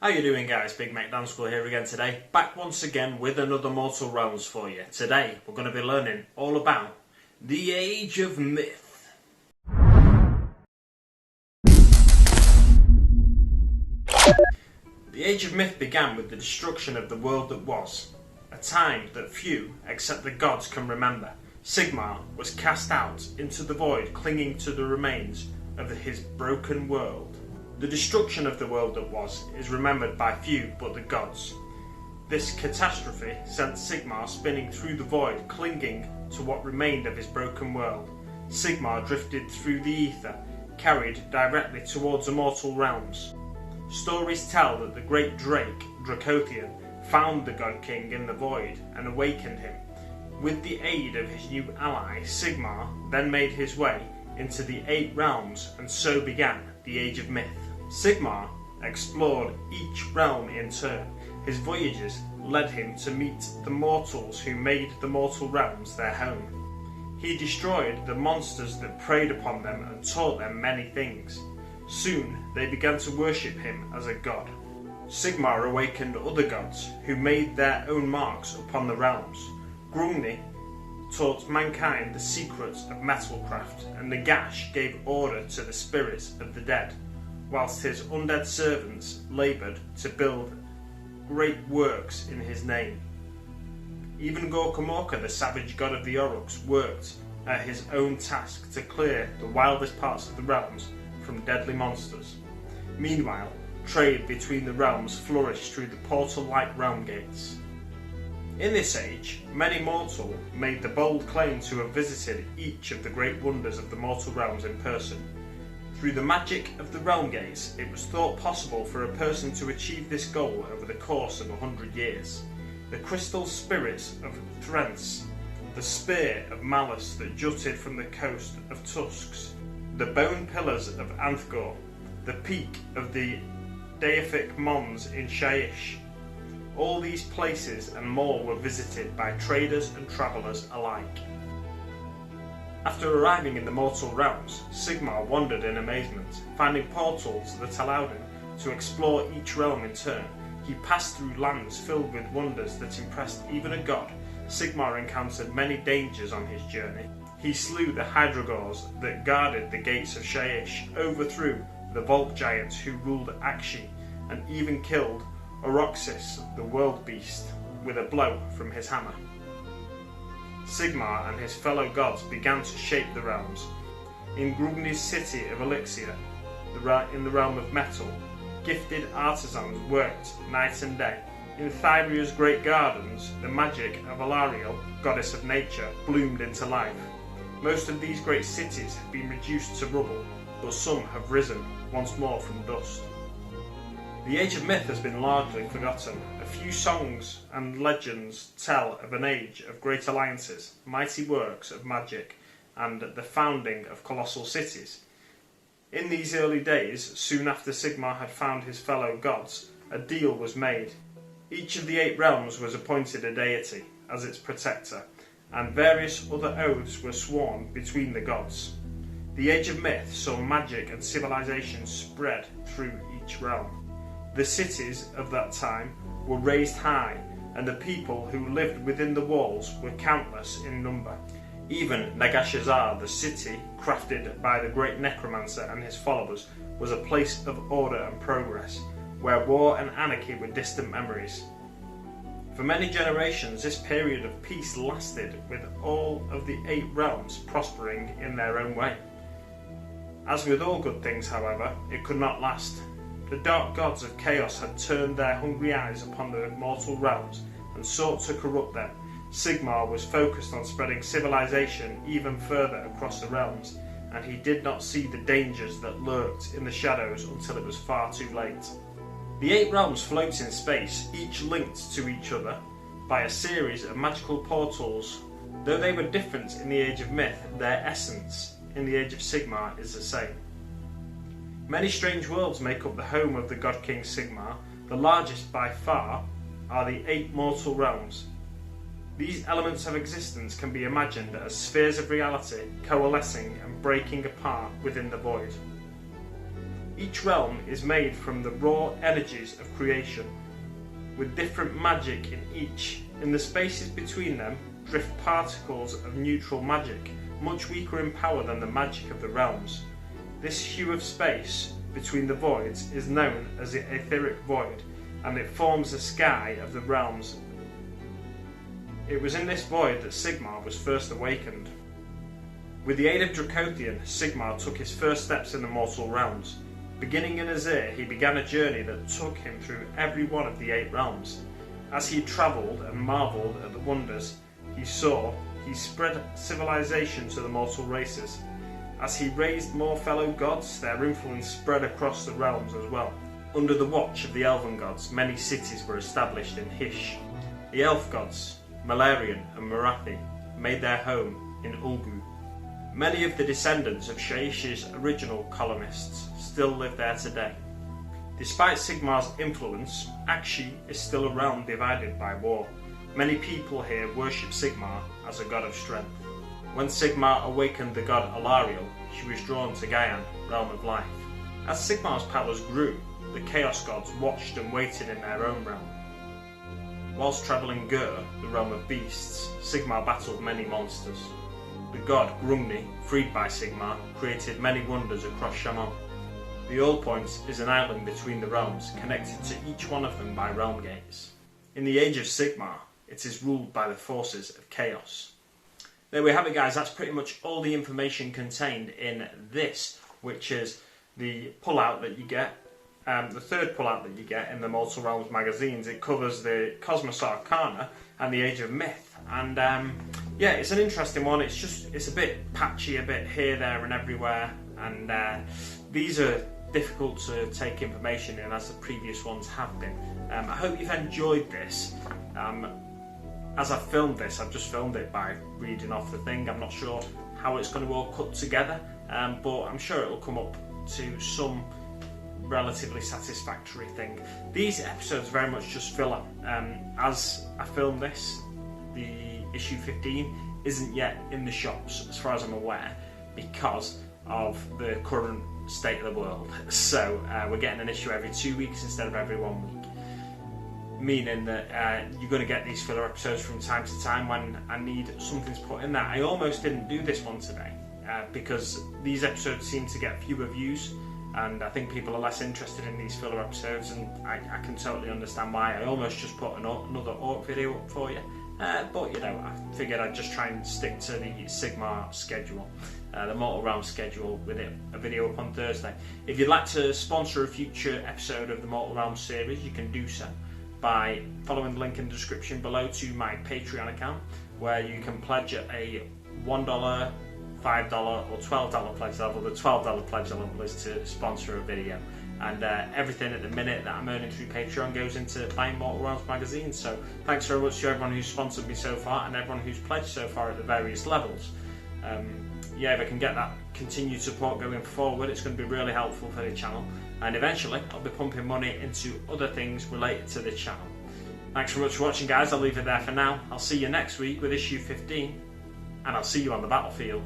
How you doing, guys? Big Mac Danskool here again today, back once again with another Mortal Realms for you. Today we're going to be learning all about the Age of Myth. The Age of Myth began with the destruction of the world that was, a time that few except the gods can remember. Sigmar was cast out into the void, clinging to the remains of his broken world. The destruction of the world that was is remembered by few but the gods. This catastrophe sent Sigmar spinning through the void, clinging to what remained of his broken world. Sigmar drifted through the ether, carried directly towards the mortal realms. Stories tell that the great Drake, Dracothian, found the God King in the void and awakened him. With the aid of his new ally, Sigmar then made his way into the 8 realms, and so began the Age of Myth. Sigmar explored each realm in turn. His voyages led him to meet the mortals who made the mortal realms their home. He destroyed the monsters that preyed upon them and taught them many things. Soon they began to worship him as a god. Sigmar awakened other gods who made their own marks upon the realms. Grungni taught mankind the secrets of metalcraft, and Nagash gave order to the spirits of the dead, whilst his undead servants laboured to build great works in his name. Even Gorkamorka, the savage god of the Oruks, worked at his own task to clear the wildest parts of the realms from deadly monsters. Meanwhile, trade between the realms flourished through the portal-like realm gates. In this age, many mortal made the bold claim to have visited each of the great wonders of the mortal realms in person. Through the magic of the realm gates, it was thought possible for a person to achieve this goal over the course of 100 years. The crystal spirits of Thrents, the spear of Malice that jutted from the coast of Tusks, the bone pillars of Anthgor, the peak of the deific Mons in Shaiish. All these places and more were visited by traders and travellers alike. After arriving in the mortal realms, Sigmar wandered in amazement, finding portals that allowed him to explore each realm in turn. He passed through lands filled with wonders that impressed even a god. Sigmar encountered many dangers on his journey. He slew the Hydragors that guarded the gates of Shaiish, overthrew the Volk giants who ruled Akshi, and even killed Oroxis, the world beast, with a blow from his hammer. Sigmar and his fellow gods began to shape the realms. In Grungni's city of Elixir, in the realm of metal, gifted artisans worked night and day. In Thyria's great gardens, the magic of Alariel, goddess of nature, bloomed into life. Most of these great cities have been reduced to rubble, but some have risen once more from dust. The Age of Myth has been largely forgotten. A few songs and legends tell of an age of great alliances, mighty works of magic, and the founding of colossal cities. In these early days, soon after Sigmar had found his fellow gods, a deal was made. Each of the 8 realms was appointed a deity as its protector, and various other oaths were sworn between the gods. The Age of Myth saw magic and civilization spread through each realm. The cities of that time were raised high, and the people who lived within the walls were countless in number. Even Nagashazar, the city crafted by the great necromancer and his followers, was a place of order and progress, where war and anarchy were distant memories. For many generations, this period of peace lasted, with all of the 8 realms prospering in their own way. As with all good things, however, it could not last. The dark gods of chaos had turned their hungry eyes upon the mortal realms and sought to corrupt them. Sigmar was focused on spreading civilization even further across the realms, and he did not see the dangers that lurked in the shadows until it was far too late. The 8 realms float in space, each linked to each other by a series of magical portals. Though they were different in the Age of Myth, their essence in the Age of Sigmar is the same. Many strange worlds make up the home of the God King Sigmar. The largest by far are the 8 mortal realms. These elements of existence can be imagined as spheres of reality coalescing and breaking apart within the void. Each realm is made from the raw energies of creation, with different magic in each. In the spaces between them drift particles of neutral magic, much weaker in power than the magic of the realms. This hue of space between the voids is known as the etheric void, and it forms the sky of the realms. It was in this void that Sigmar was first awakened. With the aid of Dracothian, Sigmar took his first steps in the mortal realms. Beginning in Azir, he began a journey that took him through every one of the 8 realms. As he travelled and marvelled at the wonders he saw, he spread civilization to the mortal races. As he raised more fellow gods, their influence spread across the realms as well. Under the watch of the elven gods, many cities were established in Hysh. The elf gods, Malarian and Marathi, made their home in Ulgu. Many of the descendants of Shaish's original colonists still live there today. Despite Sigmar's influence, Akshi is still a realm divided by war. Many people here worship Sigmar as a god of strength. When Sigmar awakened the god Alariel, she was drawn to Gaian, realm of life. As Sigmar's powers grew, the Chaos gods watched and waited in their own realm. Whilst travelling Gur, the realm of beasts, Sigmar battled many monsters. The god Grungni, freed by Sigmar, created many wonders across Shaman. The All Points is an island between the realms, connected to each one of them by realm gates. In the age of Sigmar, it is ruled by the forces of chaos. There we have it, guys. That's pretty much all the information contained in this, which is the pullout that you get, the third pullout that you get in the Mortal Realms magazines. It covers the Cosmos Arcarne and the Age of Myth. And yeah, it's an interesting one. It's a bit patchy, a bit here, there and everywhere. And these are difficult to take information in, as the previous ones have been. I hope you've enjoyed this. As I filmed this, I've just filmed it by reading off the thing. I'm not sure how it's going to all cut together, but I'm sure it'll come up to some relatively satisfactory thing. These episodes very much just filler. As I film this, the issue 15 isn't yet in the shops as far as I'm aware, because of the current state of the world. So we're getting an issue every 2 weeks instead of every 1 week, meaning that you're going to get these filler episodes from time to time when I need something to put in there. I almost didn't do this one today because these episodes seem to get fewer views, and I think people are less interested in these filler episodes, and I can totally understand why. I almost just put another ARC video up for you, but you know, I figured I'd just try and stick to the Sigmar schedule, the Mortal Realms schedule, with a video up on Thursday. If you'd like to sponsor a future episode of the Mortal Realms series, you can do so by following the link in the description below to my Patreon account, where you can pledge at a $1, $5 or $12 pledge level. The $12 pledge level is to sponsor a video, and everything at the minute that I'm earning through Patreon goes into buying Mortal Realms magazines. So thanks very much to everyone who's sponsored me so far and everyone who's pledged so far at the various levels. Yeah, if I can get that continued support going forward, it's going to be really helpful for the channel, and eventually I'll be pumping money into other things related to the channel. Thanks very much for watching, guys. I'll leave it there for now. I'll see you next week with issue 15, and I'll see you on the battlefield.